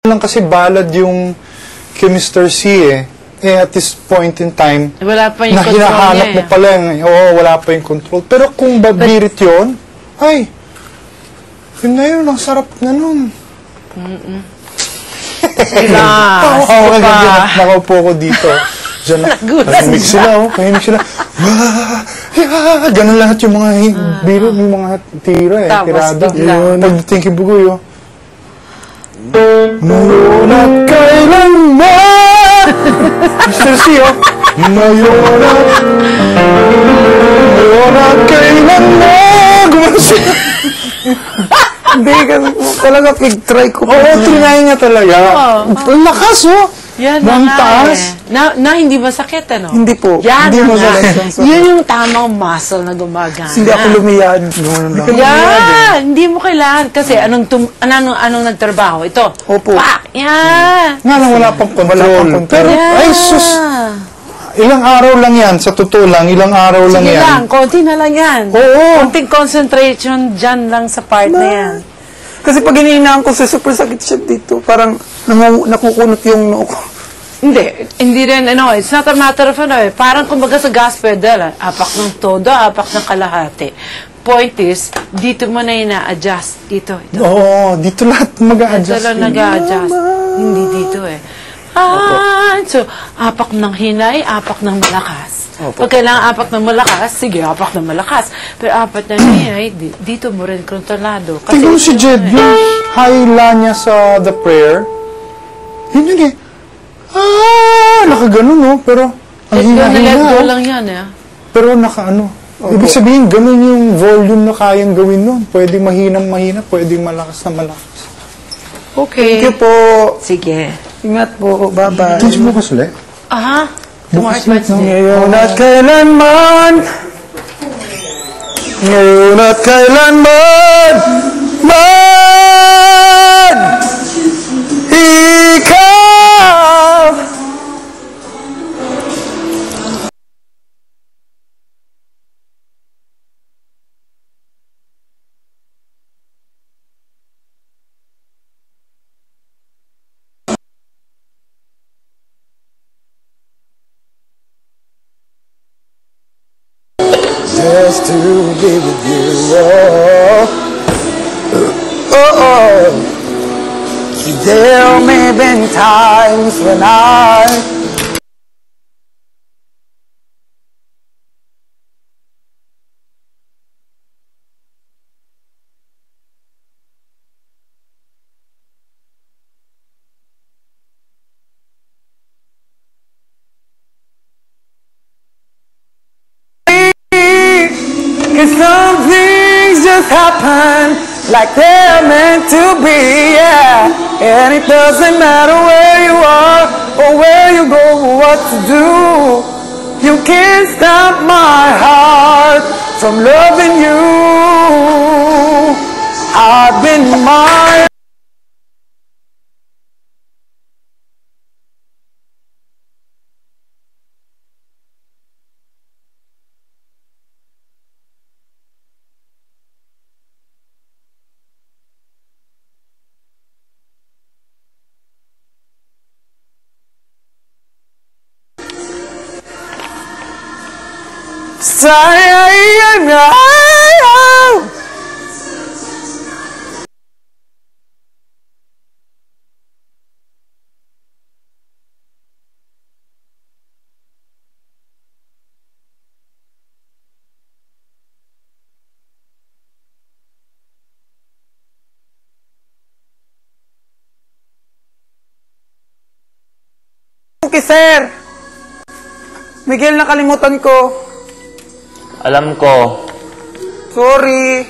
lang kasi balad yung kay Mr. C eh. At this point in time, wala pa yung na hinahanap mo pala yung, wala pa yung control. Pero kung babirit yun, ay, yun na yun, ang sarap na nun. Nakaupo ko dito. Diyan, nahimik sila, pahinig sila. Ganun lahat yung mga biro, yung mga tira eh, tirada. Pagdating kay Bugoy, ngayon at kailanman Mr. C, ngayon at kailanman gumano siya. Hindi, talaga pig-try ko. Oo, trinay niya talaga. Ang lakas, yan na taas. Na hindi masakit, ano? Hindi po. Yan hindi masakit. Yun yung tamang muscle na gumagana. Hindi ako lumiyad. Yan! Hindi mo kailangan. Kasi anong nagtrabaho? Ito. Opo. Pak! Yan! Nga lang, wala pang control. Pero, ay sus! Ilang araw lang yan. Sa totoo lang, ilang araw lang yan. Sige lang, konti na lang yan. Oo. Konting concentration dyan lang sa part na yan. Kasi pag hinihinaan ko, super sakit siya dito. Parang nakukunot yung noo ko. Hindi rin, it's not a matter of parang kumbaga sa gas pedal, apak ng todo, apak ng kalahati. Point is, dito mo na ina-adjust. Dito. Oo, dito lahat mag-a-adjust. Dito lang nag-a-adjust. Hindi dito eh. So, apak ng hinay, apak ng malakas. Pag kailangan apak ng malakas, sige, apak ng malakas. Pero apak ng hinay, dito mo rin kontrolado. Tingnan mo si Jed, yung high-la niya sa The Prayer, yun eh. Nakaganon, no? Pero, ang hina-hina. lang yan, eh. Pero ibig sabihin, ganun yung volume na kayang gawin nun. Pwedeng mahinang-mahina, pwedeng malakas na malakas. Okay. Thank you po. Sige. Ingat po. Bye-bye. Teach mo kasi ulit? Bukas ngayon at kailanman. Ngayon at kailanman. Ikaw. Just to be with you, There may have been times when cause some things just happen like they're meant to be, yeah. And it doesn't matter where you are or where you go or what to do. You can't stop my heart from loving you. I've been my Okay, sir. Miguel, nakalimutan ko. Alam ko. Sorry.